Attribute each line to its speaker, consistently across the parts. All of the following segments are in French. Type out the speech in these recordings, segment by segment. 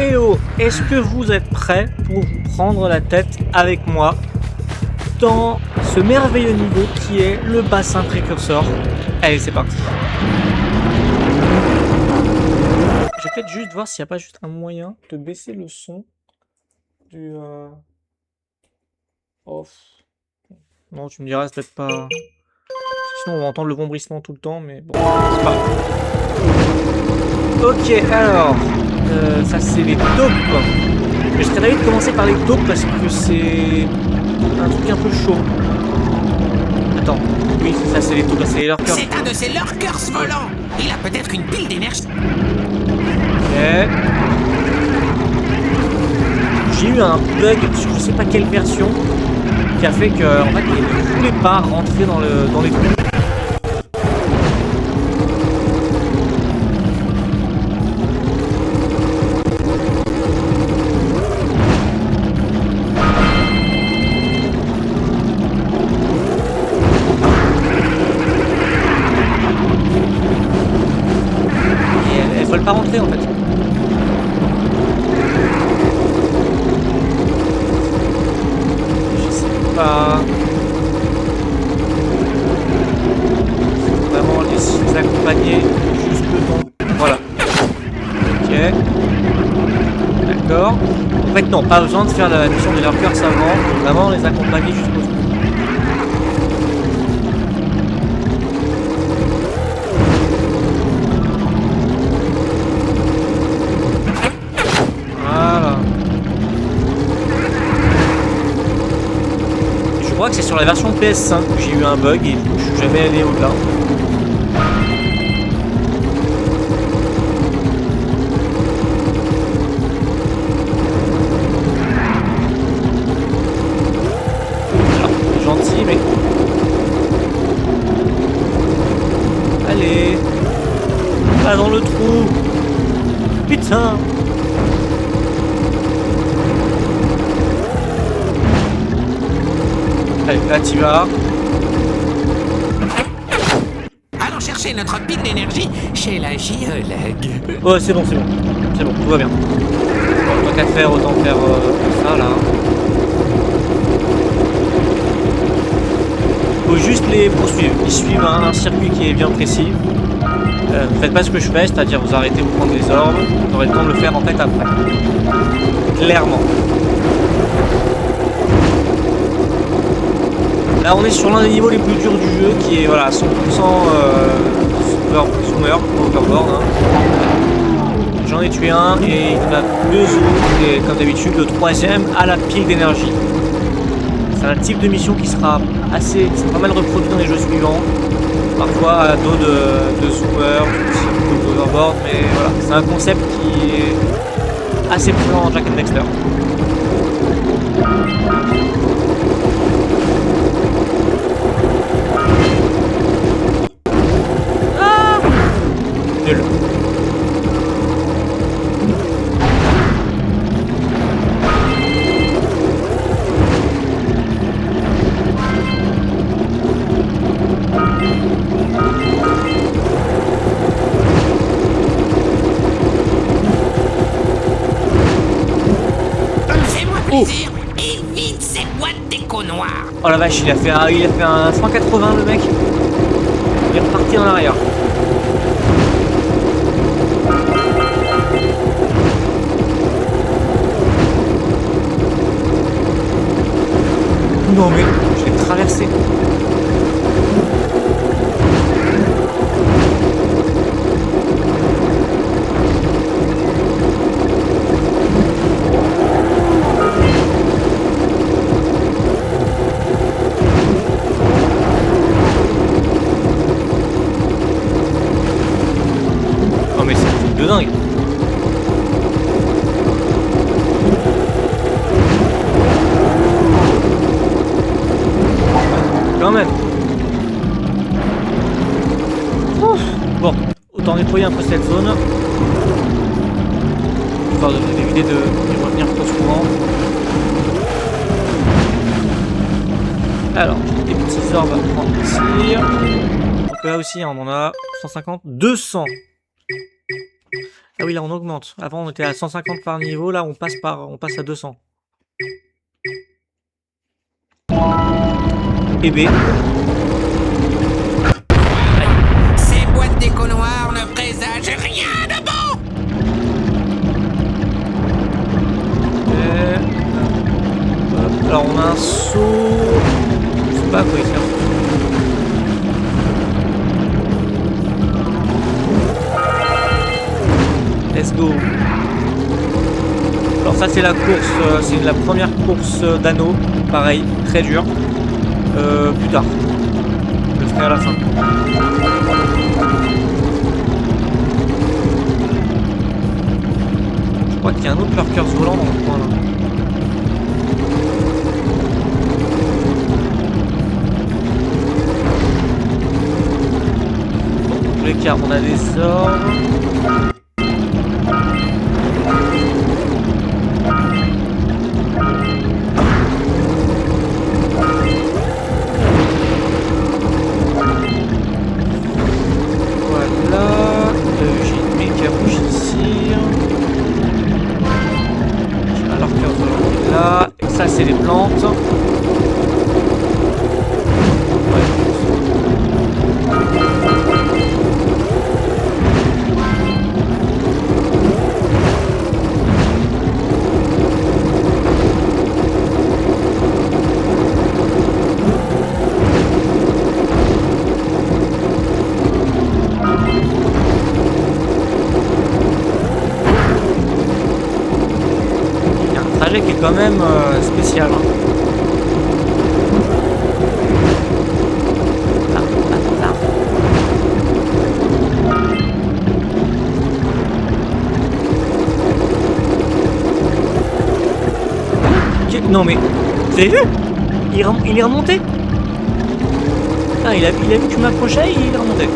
Speaker 1: Hello, est-ce que vous êtes prêts pour vous prendre la tête avec moi dans ce merveilleux niveau qui est le bassin précurseur? Allez, c'est parti. Je vais peut-être juste voir s'il n'y a pas juste un moyen de baisser le son du... off. Non, tu me diras, c'est peut-être pas... Sinon, on va entendre le vombrissement tout le temps, mais bon, c'est pas grave. Ok, alors... ça, c'est les taupes. Mais je serais d'avis de commencer par les taupes parce que c'est un truc un peu chaud. Attends, oui, ça, c'est les taupes, c'est les lurkers.
Speaker 2: C'est un de ces lurkers volants. Il a peut-être une pile d'énergie.
Speaker 1: Ok. J'ai eu un bug sur je sais pas quelle version qui a fait que en fait il ne voulait pas rentrer dans les trous. Et elles veulent pas rentrer en fait. Vraiment les accompagner jusque dans... Voilà. Ok. D'accord. En fait non, pas besoin de faire la mission des lurkers avant. Vraiment les accompagner jusqu'au bout. Voilà. Je crois que c'est sur la version PS5 que j'ai eu un bug et je suis jamais allé au-delà. Alors, gentil mais... Allez. Pas dans le trou. Putain. Allez, là tu vas.
Speaker 2: Allons chercher notre pile d'énergie chez la géologue.
Speaker 1: Oh, c'est bon, tout va bien. Bon, tant qu'à faire, autant faire ça là. Faut juste les poursuivre. Ils suivent un circuit qui est bien précis. Faites pas ce que je fais, c'est-à-dire vous arrêtez, vous prendre des ordres. Vous aurez le temps de le faire en fait après. Clairement. Là on est sur l'un des niveaux les plus durs du jeu qui est voilà 100% zoomer, overboard. Hein. J'en ai tué un et il y en a deux autres et comme d'habitude le troisième à la pile d'énergie. C'est un type de mission qui sera pas mal reproduit dans les jeux suivants. Parfois à dos de zoomer, d'overboard, mais voilà, c'est un concept qui est assez présent dans Jak and Daxter. Nul.
Speaker 2: Fais-moi plaisir. Évite ces boîtes d'écho noires.
Speaker 1: Oh la vache, il a fait un 180 le mec. Il est reparti en arrière. Non mais, je l'ai traversé. Oh mais c'est un truc de dingue. Quand même. Ouf. Bon, autant nettoyer un peu cette zone. Histoire d'éviter de revenir trop souvent. Alors, des petits orbes à prendre ici. Donc là aussi, on en a 150, 200. Ah oui, là on augmente. Avant on était à 150 par niveau, là on passe à 200. Et B.
Speaker 2: Ces boîtes d'écho noires ne présagent rien de bon.
Speaker 1: Hop, alors on a un saut. Je sais pas à quoi il sert. Let's go. Alors ça c'est la course, c'est la première course d'anneau. Pareil, très dur. Plus tard. Je le ferai à la fin. Je crois qu'il y a un autre lurker volant dans le coin là. Bon, dans tous les cas, on a des ordres. Ça c'est les plantes. Il y a un trajet qui est quand même spécial. Hein. Non mais, vous avez vu? Il est remonté. Ah, il a vu que tu m'approchais et il est remonté.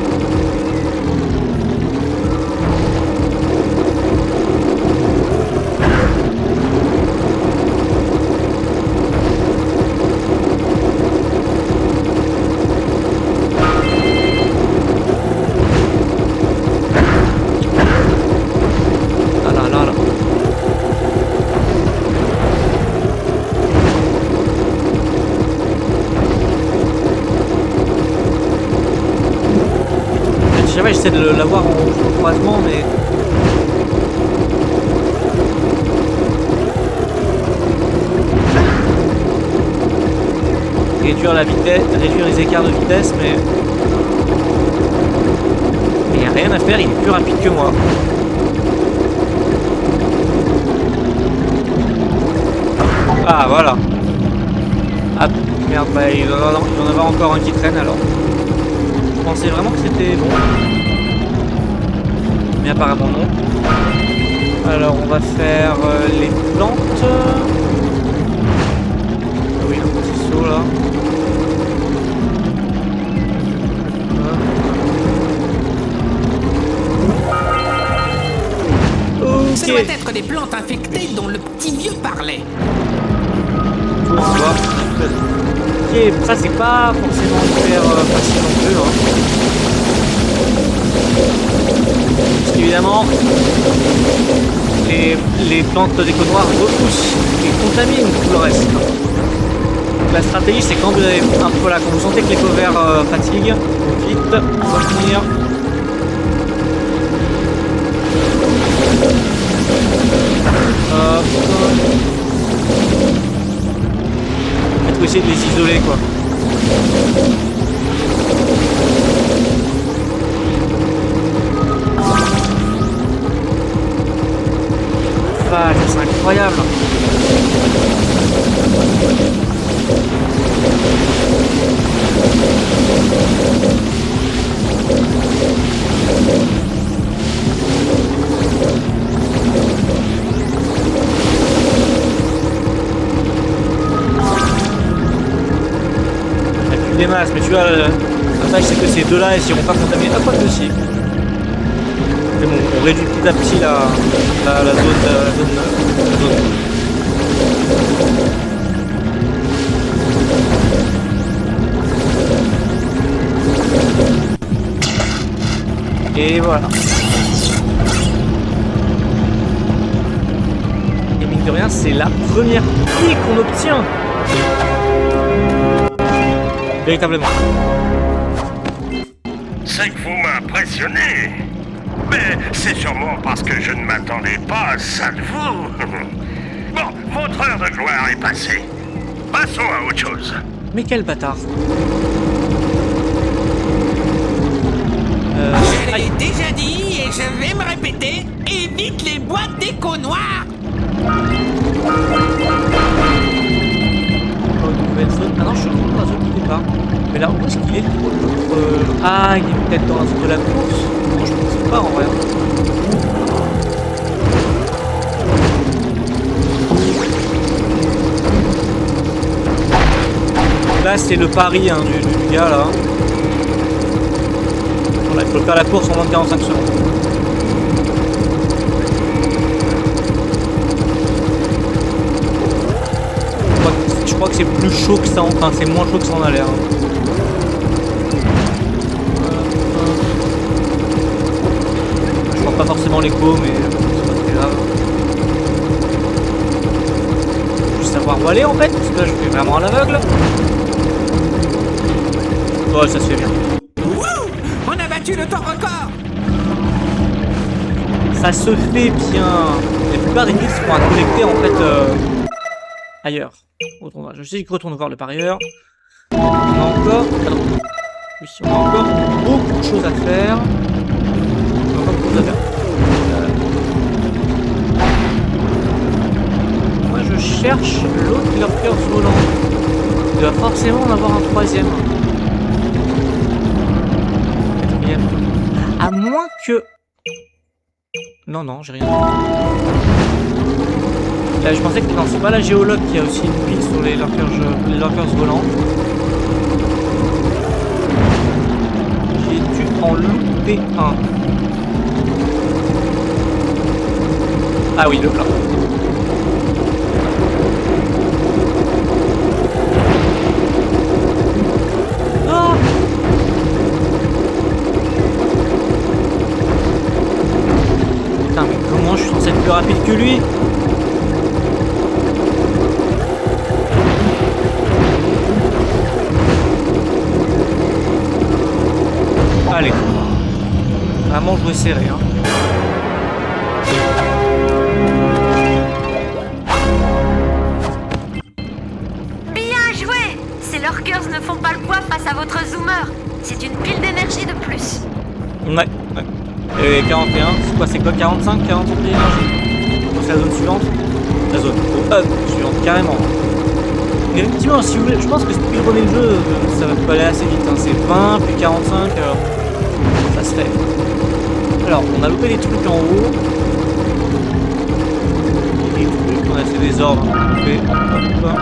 Speaker 1: J'essaie de l'avoir en croisement, mais... Réduire la vitesse, réduire les écarts de vitesse, mais... il n'y a rien à faire, il est plus rapide que moi. Ah, voilà. Ah, merde, bah, il doit en avoir encore un qui traîne, alors. Je pensais vraiment que c'était bon. Mais apparemment non. Alors on va faire les plantes. Ah oui, un petit saut là. Ok.
Speaker 2: Ça doit être des plantes infectées dont le petit vieux parlait.
Speaker 1: Faut voir. Ok, ça c'est pas forcément hyper facile non plus. Hein. Parce qu'évidemment, les plantes d'écho noir repoussent et contaminent tout le reste. Donc la stratégie c'est quand vous avez voilà, quand vous sentez que l'écho vert fatigue, vite revenir. Il faut essayer de les isoler quoi. C'est incroyable. Il n'y a plus des masses, mais tu vois, la vache c'est que ces deux-là, ils s'iront pas contaminer. Ah, quoi que si. Mais bon, on réduit petit à petit la zone. Et voilà. mine de rien, c'est la première pile qu'on obtient. Véritablement.
Speaker 3: C'est que vous m'impressionnez. Mais c'est sûrement parce que je ne m'attendais pas à ça de vous. Bon, votre heure de gloire est passée. Passons à autre chose.
Speaker 1: Mais quel bâtard.
Speaker 2: Je l'ai déjà dit et je vais me répéter, évite les boîtes d'écho noires.
Speaker 1: Nouvelle zone. Ah non, je suis dans la zone du départ. Mais là, où est-ce qu'il est Ah, il est peut-être dans la zone de la course. Non, je pense pas en vrai. Là, c'est le pari hein, du gars là. Voilà, il faut faire la course en moins de 45 secondes. Je crois que c'est plus chaud que ça, enfin c'est moins chaud que ça en a l'air. Je vois pas forcément l'écho, mais c'est pas très grave. Juste savoir où aller en fait, parce que là je fais vraiment à l'aveugle. Ouais, ça se fait bien.
Speaker 2: Wouh! On a battu le temps record.
Speaker 1: Ça se fait bien. La plupart des pistes seront à collecter en fait ailleurs. Je sais qu'il retourne voir le parieur. On a encore. Attends. Oui, on a encore beaucoup de choses à faire. On a encore beaucoup de choses à faire. Moi je cherche l'autre lurker volant. Il doit forcément en avoir un troisième. Quatrième. À moins que. Non, j'ai rien. Je pensais que non, c'est pas la géologue qui a aussi une pile sur les lurkers volants. J'ai dû en louper un. Ah oui, le blanc. Ah! Putain, mais comment je suis censé être plus rapide que lui? Allez, vraiment jouer serré hein.
Speaker 4: Bien joué! Ces lurkers ne font pas le poids face à votre zoomer. C'est une pile d'énergie de plus.
Speaker 1: Ouais. Et 41, c'est quoi, c'est quoi 45 d'énergie? C'est la zone suivante? La zone suivante, carrément. Mais effectivement, si vous voulez, je pense que si vous prenez le jeu, ça va aller assez vite hein. C'est 20 puis 45. Ça se fait. Alors, on a loupé des trucs en haut. Des trucs, on a fait des ordres. Loupé. Hop.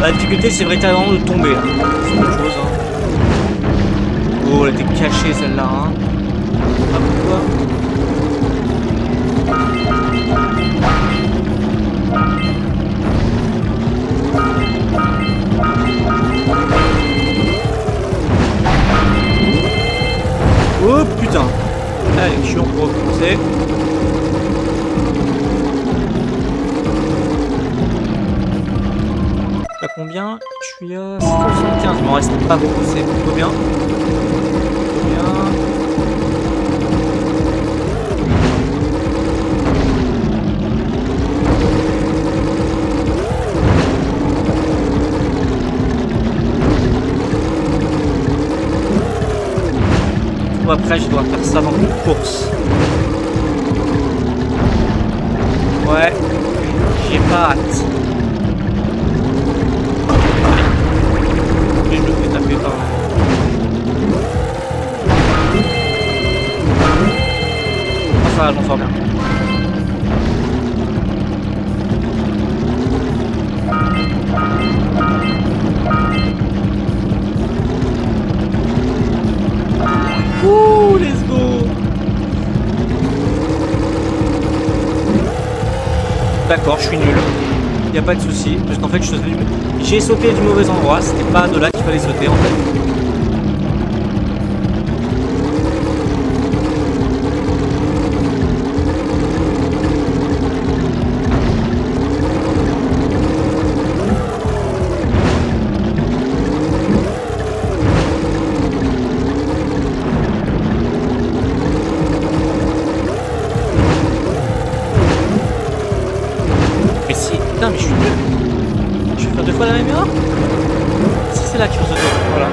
Speaker 1: La difficulté, c'est véritablement de tomber. C'est autre chose. Hein. Oh, elle était cachée celle-là. Hein. Hop. Oh putain. Allez, je suis en pour recommencer. À combien? Je suis à 175, il m'en reste pas beaucoup, c'est plutôt bien. Après je dois faire ça dans une course. Ouais, j'ai pas hâte. Et je me fais taper par là. Enfin, j'en sors bien. Ouh, let's go. D'accord, je suis nul. Y a pas de souci, parce qu'en fait j'ai sauté du mauvais endroit. C'était pas de là qu'il fallait sauter en fait. pas la même erreur? Si c'est là qu'il faut sauter, voilà.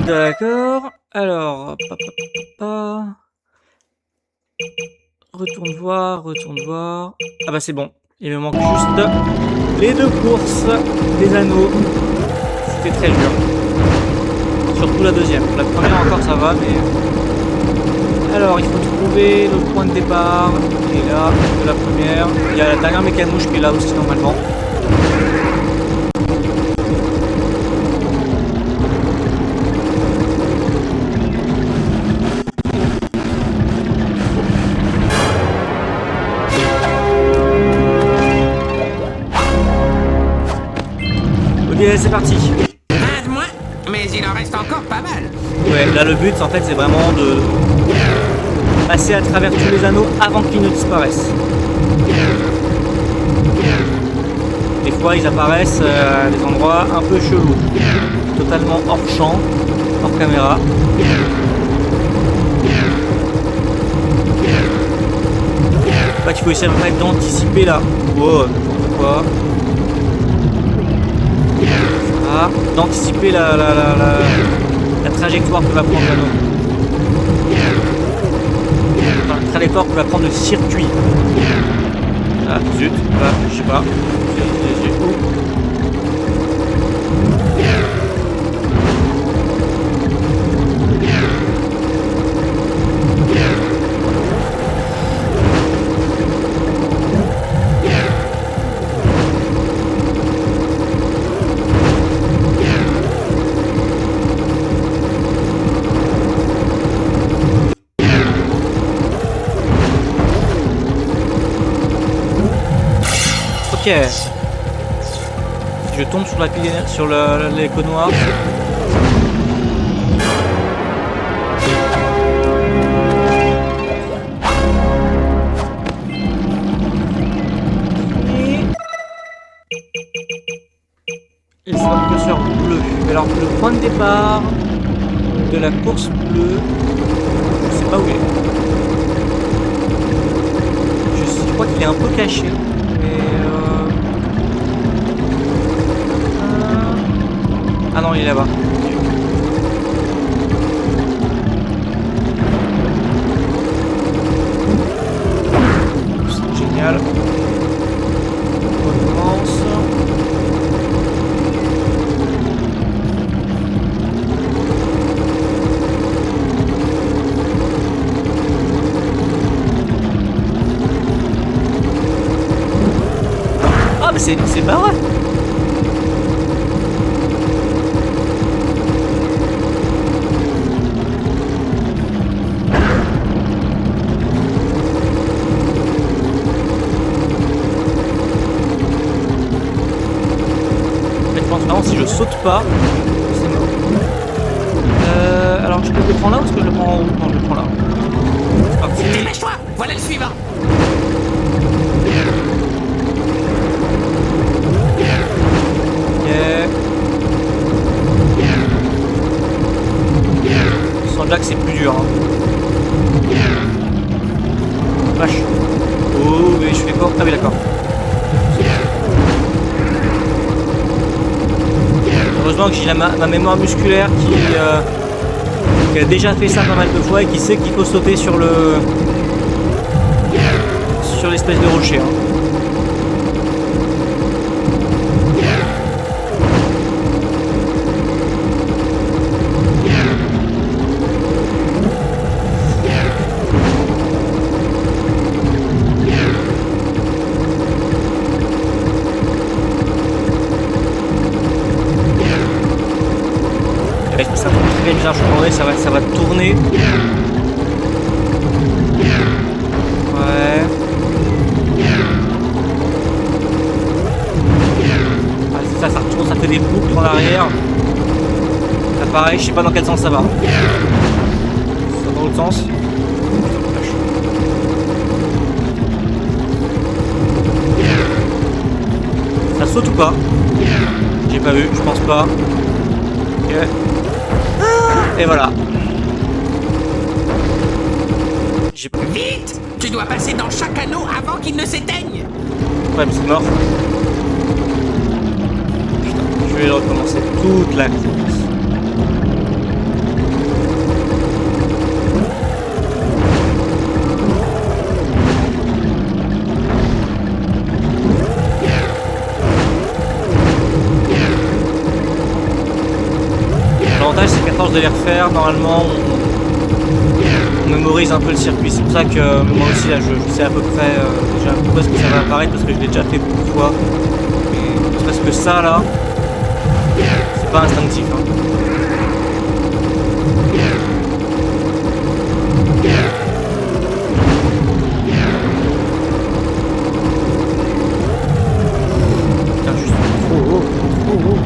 Speaker 1: D'accord. Alors, retourne voir. Ah bah c'est bon. Il me manque juste les 2 courses des anneaux. C'était très dur. Surtout la deuxième. La première encore ça va, mais... Alors, il faut trouver le point de départ. Il est là, de la première. Il y a la dernière mécamouche qui est là aussi normalement. Ok, c'est parti.
Speaker 2: Un de moins, mais il en reste encore pas mal.
Speaker 1: Ouais, là le but en fait c'est vraiment de passer à travers tous les anneaux avant qu'ils ne disparaissent. Des fois ils apparaissent à des endroits un peu chelous, totalement hors champ, hors caméra. Là qu'il faut essayer d'anticiper là. Oh, n'importe quoi. Ah, d'anticiper la trajectoire que va prendre l'anneau. Enfin, la trajectoire que va prendre le circuit. Ah, zut, voilà, je sais pas. J'ai où? Ok. Je tombe sur la pile, sur l'écho noir. Et c'est un curseur bleu. Alors le point de départ de la course bleue, je sais pas où il est. Je crois qu'il est un peu caché. Ah non, il est là-bas. C'est génial. On recommence. Ah mais c'est pas vrai. Si je saute pas, c'est mort. Alors, est-ce que je le prends là ou est-ce que je le prends en haut? Non, je le prends là. C'est parti.
Speaker 2: Dépêche-toi, voilà le suivant.
Speaker 1: Ok. Sans Jack, c'est plus dur. Hein. Vache. Oh, mais je fais quoi? Ah oui, d'accord. Heureusement que j'ai ma mémoire musculaire qui a déjà fait ça pas mal de fois et qui sait qu'il faut sauter sur l'espèce de rocher. Hein. Ça va tourner. Ouais. Ah, c'est ça, ça retourne, ça fait des boucles en arrière. Là pareil, je sais pas dans quel sens ça va. Ça va dans l'autre sens. Ça saute ou pas? J'ai pas vu, je pense pas. Ok. Et voilà. J'ai pas...
Speaker 2: Vite! Tu dois passer dans chaque anneau avant qu'il ne s'éteigne.
Speaker 1: Ouais, mais c'est mort. Putain, je vais recommencer toute la course. L'avantage, c'est qu'à force de les refaire, normalement, on mémorise un peu le circuit. C'est pour ça que moi aussi, là, je sais à peu près déjà pourquoi est-ce que ça va apparaître, parce que je l'ai déjà fait beaucoup de fois. Mais parce que ça, là, c'est pas instinctif. Hein. Putain, juste trop haut, trop haut.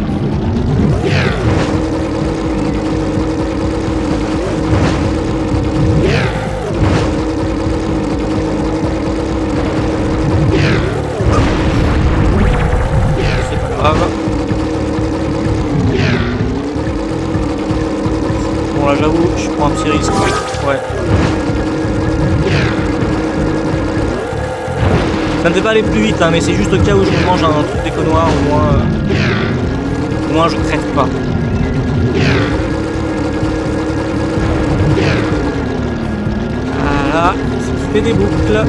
Speaker 1: Bon là j'avoue, je prends un petit risque. Ouais. Ça ne fait pas aller plus vite hein, mais c'est juste au cas où je me mange un truc d'éco noir, au moins je traite pas. Voilà, ça fait des boucles.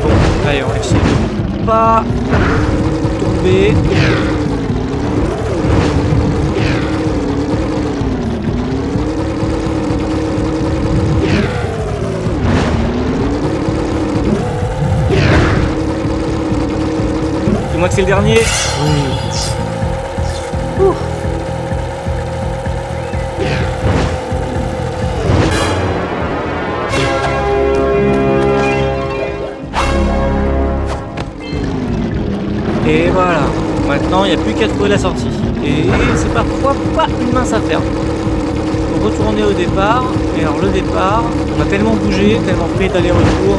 Speaker 1: Bon, allez on va essayer de pas tomber. Dis-moi que c'est le dernier. Ouh. Et voilà, maintenant il n'y a plus qu'à trouver la sortie. Et c'est parfois pas une mince affaire. Faut retourner au départ. Et alors le départ, on a tellement bougé, tellement fait d'aller-retour.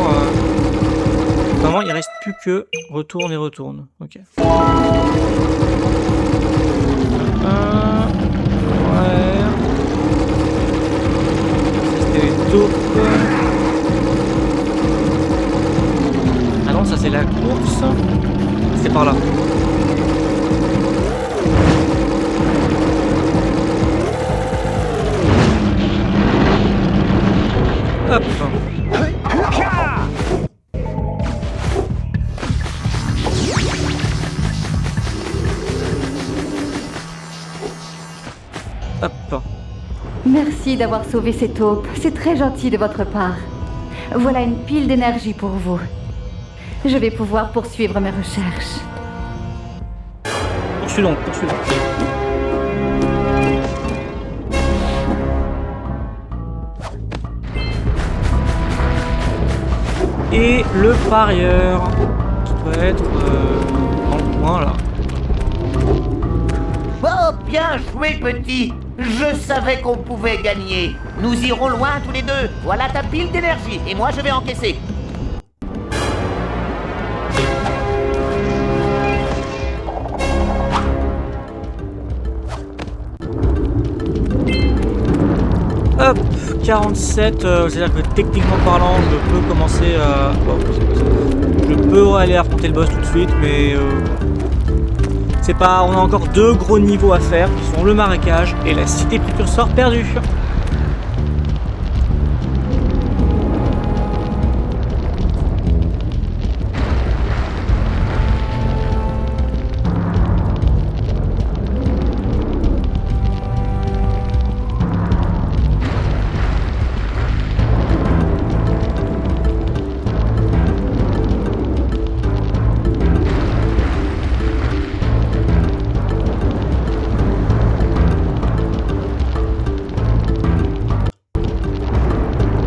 Speaker 1: Vraiment il reste plus que retourne et retourne. Ok. Ouais. C'était les taupes. Ah non, ça c'est la course. C'est par là. Hop. Hop.
Speaker 5: Merci d'avoir sauvé ces taupes. C'est très gentil de votre part. Voilà une pile d'énergie pour vous. Je vais pouvoir poursuivre mes recherches.
Speaker 1: Poursuis donc, poursuis donc. Et le parieur qui doit être dans le coin là.
Speaker 6: Oh, bien joué, petit. Je savais qu'on pouvait gagner. Nous irons loin tous les deux. Voilà ta pile d'énergie. Et moi, je vais encaisser.
Speaker 1: Hop, 47, c'est-à-dire que techniquement parlant, je peux commencer à... je peux aller affronter le boss tout de suite, mais... c'est pas... On a encore deux gros niveaux à faire, qui sont le marécage et la cité précurseur perdue.